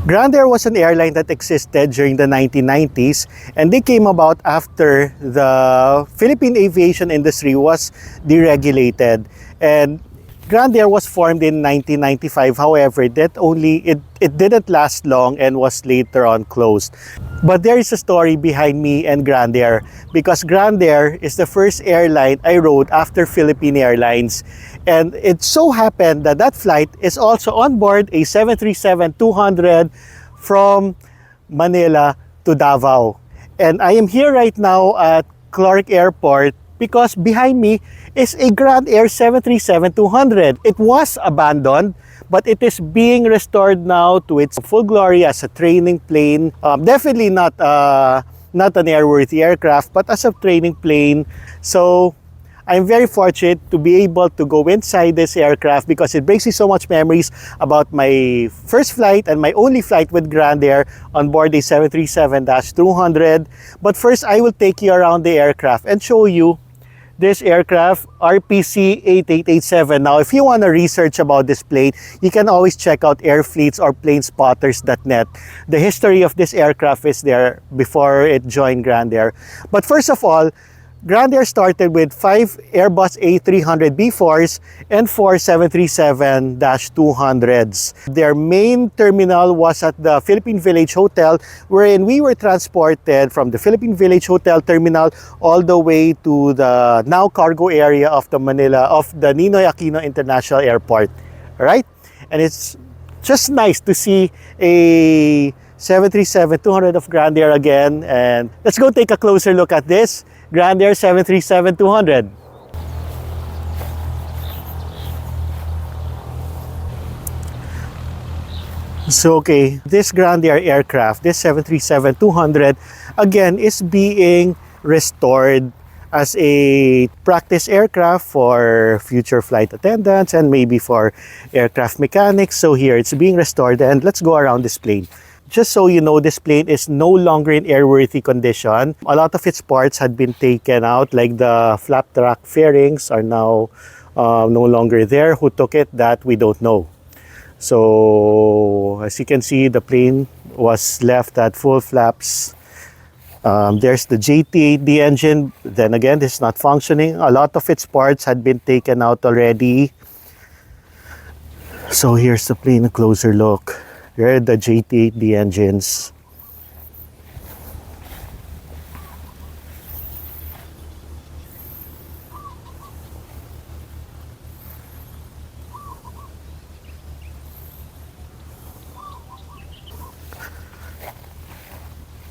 GrandAir was an airline that existed during the 1990s, and they came about after the Philippine aviation industry was deregulated. And GrandAir was formed in 1995. However, it didn't last long and was later on closed. But there is a story behind me and GrandAir, because GrandAir is the first airline I rode after Philippine Airlines. And it so happened that that flight is also on board a 737-200 from Manila to Davao. And I am here right now at Clark Airport because behind me is a GrandAir 737-200. It was abandoned, but it is being restored now to its full glory as a training plane. Definitely not an airworthy aircraft, but as a training plane. So I'm very fortunate to be able to go inside this aircraft because it brings me so much memories about my first flight and my only flight with GrandAir on board a 737-200. But first, I will take you around the aircraft and show you this aircraft, RPC 8887. Now, if you want to research about this plane, you can always check out airfleets or planespotters.net. The history of this aircraft is there before it joined GrandAir. But first of all, GrandAir started with 5 Airbus A300B4s and 4 737-200s. Their main terminal was at the Philippine Village Hotel, wherein we were transported from the Philippine Village Hotel terminal all the way to the now cargo area of the Ninoy Aquino International Airport. All right? And it's just nice to see a 737-200 of GrandAir again. And let's go take a closer look at this GrandAir 737-200. So okay, this GrandAir aircraft, this 737-200, again is being restored as a practice aircraft for future flight attendants and maybe for aircraft mechanics. So here it's being restored, and let's go around this plane. Just so you know, this plane is no longer in airworthy condition. A lot of its parts had been taken out, like the flap track fairings are now no longer there. Who took it? That we don't know. So as you can see, the plane was left at full flaps. There's the JT8D engine. Then again, this is not functioning. A lot of its parts had been taken out already. So here's the plane, a closer look. Here are the JT8D engines.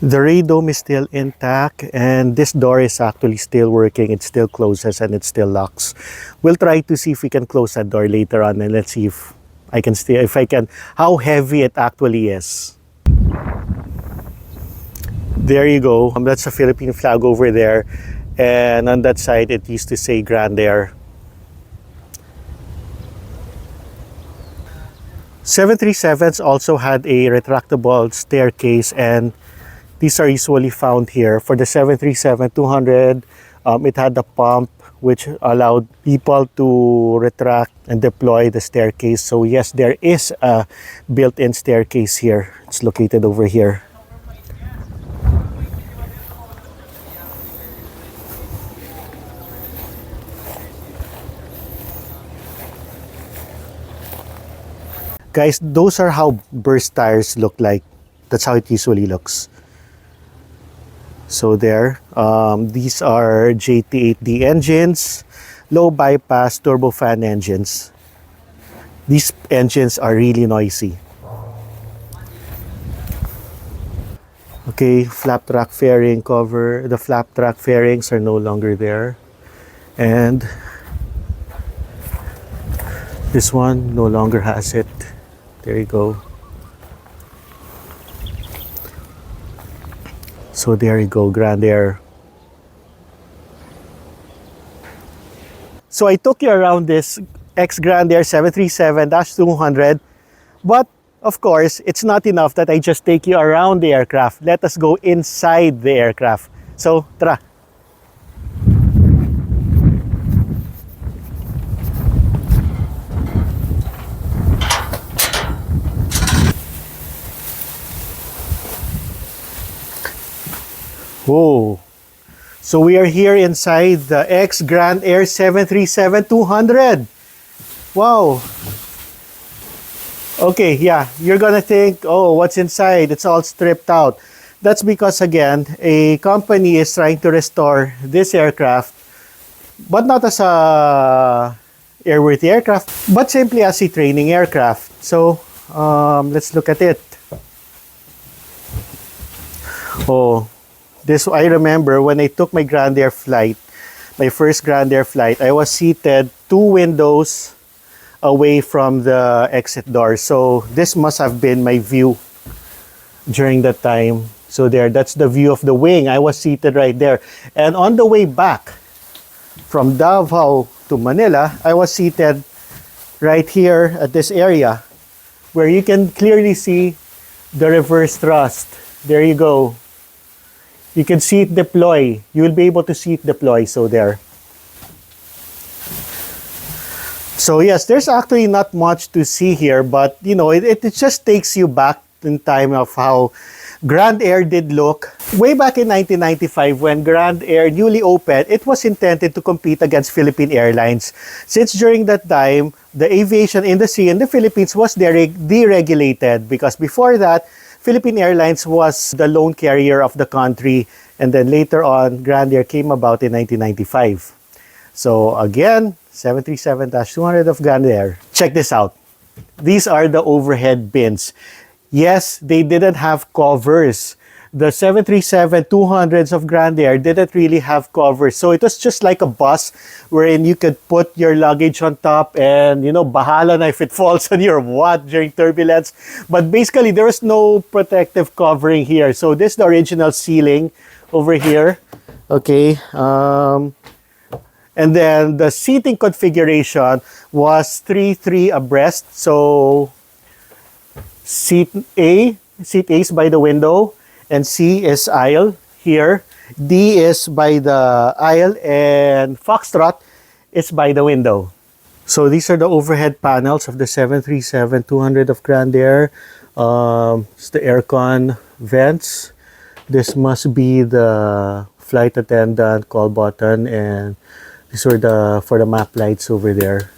The radome is still intact, and this door is actually still working. It still closes and it still locks. We'll try to see if we can close that door later on, and let's see if I can how heavy it actually is. There you go. That's a Philippine flag over there. And on that side, it used to say GrandAir. 737s also had a retractable staircase, and these are usually found here. For the 737-200, it had a pump which allowed people to retract and deploy the staircase. So yes, there is a built-in staircase here. It's located over here. Guys, those are how burst tires look like. That's how it usually looks. So there, these are JT8D engines, low bypass turbofan engines. These engines are really noisy. Okay, flap track fairing cover. The flap track fairings are no longer there. And this one no longer has it. There you go. So there you go, GrandAir. So I took you around this ex-GrandAir 737-200, but of course, it's not enough that I just take you around the aircraft. Let us go inside the aircraft. So, tara! Whoa. So we are here inside the ex-GrandAir 737-200. Wow. Okay, yeah, you're gonna think, oh, what's inside? It's all stripped out. That's because, again, a company is trying to restore this aircraft, but not as a airworthy aircraft, but simply as a training aircraft. So, let's look at it. Oh, this, I remember when I took my GrandAir flight, my first GrandAir flight, I was seated 2 windows away from the exit door. So this must have been my view during that time. So there, that's the view of the wing. I was seated right there. And on the way back from Davao to Manila, I was seated right here at this area where you can clearly see the reverse thrust. There you go. You can see it deploy. You will be able to see it deploy. So there. So yes, there's actually not much to see here, but you know, it just takes you back in time of how GrandAir did look. Way back in 1995 when GrandAir newly opened, it was intended to compete against Philippine Airlines. Since during that time, the aviation industry in the Philippines was deregulated because before that, Philippine Airlines was the lone carrier of the country, and then later on, GrandAir came about in 1995. So again, 737-200 of GrandAir. Check this out. These are the overhead bins. Yes, they didn't have covers. The 737-200s of GrandAir didn't really have covers. So it was just like a bus wherein you could put your luggage on top and, you know, bahala na if it falls on your what during turbulence. But basically, there was no protective covering here. So this is the original ceiling over here. Okay. And then the seating configuration was 3-3 abreast. So seat A is by the window, and C is aisle here. D is by the aisle, and Foxtrot is by the window. So these are the overhead panels of the 737-200 of GrandAir. It's the aircon vents. This must be the flight attendant call button, and these were for the map lights over there.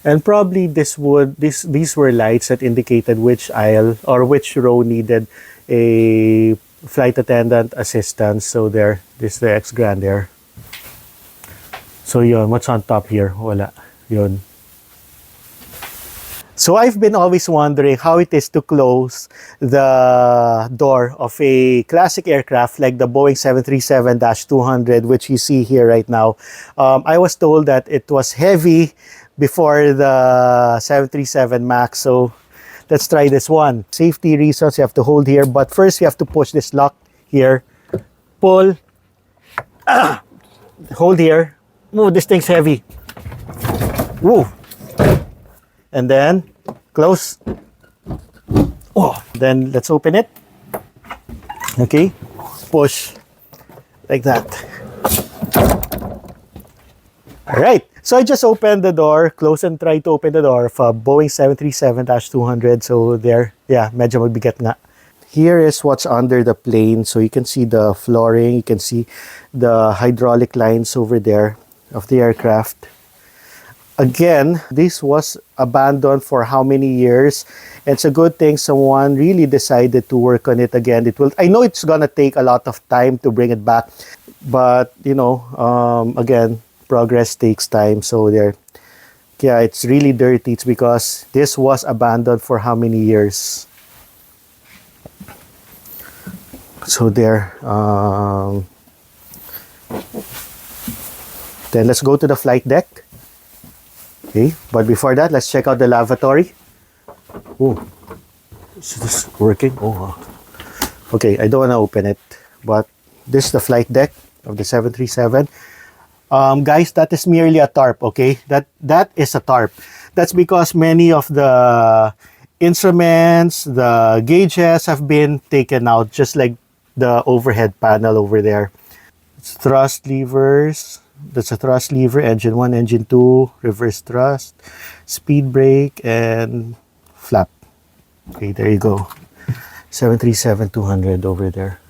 And probably these were lights that indicated which aisle or which row needed a flight attendant assistance. So there, this is the ex-GrandAir. So yun, what's on top here? Wala. Yun. So I've been always wondering how it is to close the door of a classic aircraft like the Boeing 737-200, which you see here right now. I was told that it was heavy before the 737 MAX. So let's try this one. Safety reasons, you have to hold here. But first, you have to push this lock here. Pull. Hold here. Move, this thing's heavy. Woo. And then close. Oh, then let's open it. Okay, push like that. All right, so I just opened the door, close and try to open the door of a Boeing 737-200. So there, yeah, medyo magbigat nga. Here is what's under the plane. So you can see the flooring, you can see the hydraulic lines over there of the aircraft. Again, this was abandoned for how many years? It's a good thing someone really decided to work on it again. I know it's gonna take a lot of time to bring it back, but you know, again, progress takes time. So there, yeah, it's really dirty. It's because this was abandoned for how many years? So there. Then let's go to the flight deck. Okay, but before that, let's check out the lavatory. Oh, is this working? Oh, okay, I don't want to open it, but this is the flight deck of the 737. Guys, that is merely a tarp, okay? That is a tarp. That's because many of the instruments, the gauges have been taken out, just like the overhead panel over there. It's thrust levers. That's a thrust lever, engine 1, engine 2, reverse thrust, speed brake, and flap. Okay, there you go. 737-200 over there.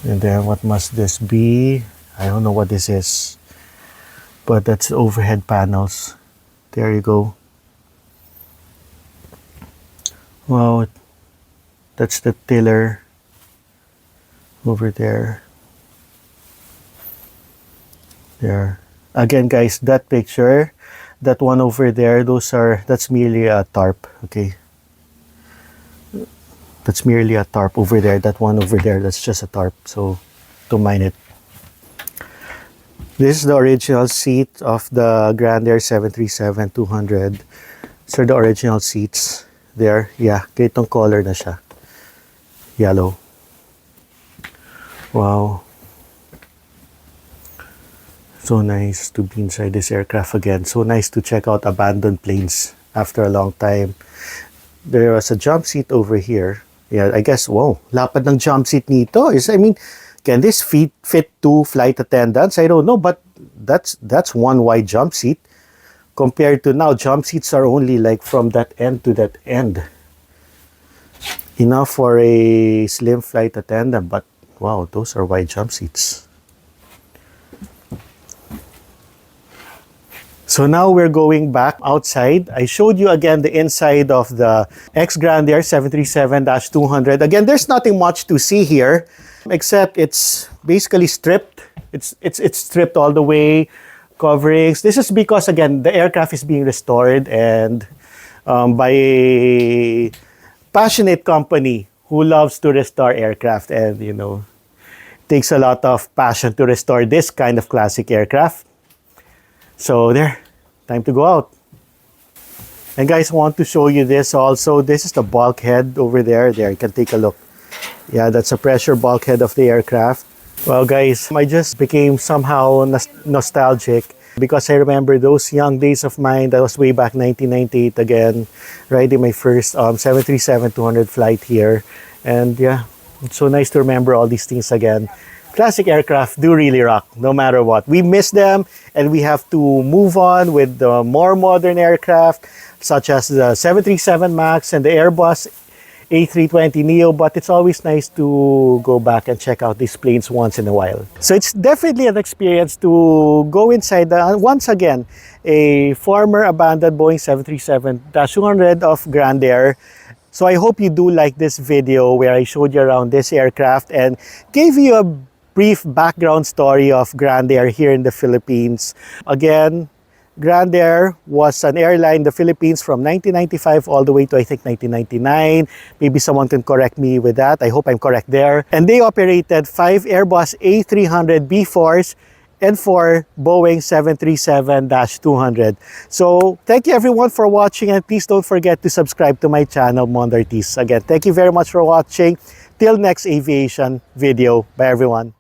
And then what must this be? I don't know what this is. But that's the overhead panels. There you go. Wow, that's the tiller over there. There. Again, guys, that picture, that one over there, that's merely a tarp, okay? That's merely a tarp over there. That one over there, that's just a tarp, so don't mind it. This is the original seat of the GrandAir 737-200. So the original seats there. Yeah, ganitong color na siya. Yellow. Wow. So nice to be inside this aircraft again. So nice to check out abandoned planes after a long time. There was a jump seat over here. Yeah, I guess, wow, lapad ng jump seat nito. I mean, can this fit two flight attendants? I don't know, but that's one wide jump seat. Compared to now, jump seats are only like from that end to that end. Enough for a slim flight attendant, but wow, those are wide jump seats. So now we're going back outside. I showed you again the inside of the ex-GrandAir 737-200. Again, there's nothing much to see here, except it's basically stripped. It's stripped all the way, coverings. This is because, again, the aircraft is being restored and by a passionate company who loves to restore aircraft, and, you know, takes a lot of passion to restore this kind of classic aircraft. So there, time to go out. And guys, I want to show you this also. This is the bulkhead over there. There, you can take a look. Yeah, that's a pressure bulkhead of the aircraft. Well guys, I just became somehow nostalgic because I remember those young days of mine. That was way back 1998 again, riding my first 737-200 flight here. And yeah, it's so nice to remember all these things again. Classic aircraft do really rock, no matter what. We miss them, and we have to move on with the more modern aircraft, such as the 737 MAX and the Airbus A320neo, but it's always nice to go back and check out these planes once in a while. So it's definitely an experience to go inside, once again, a former abandoned Boeing 737-200 of GrandAir. So I hope you do like this video where I showed you around this aircraft and gave you a brief background story of GrandAir here in the Philippines. Again, GrandAir was an airline in the Philippines from 1995 all the way to, I think, 1999. Maybe someone can correct me with that. I hope I'm correct there. And they operated 5 Airbus A300B4s and 4 Boeing 737-200. So thank you everyone for watching, and please don't forget to subscribe to my channel, Mond Ortiz. Again, thank you very much for watching. Till next aviation video. Bye everyone.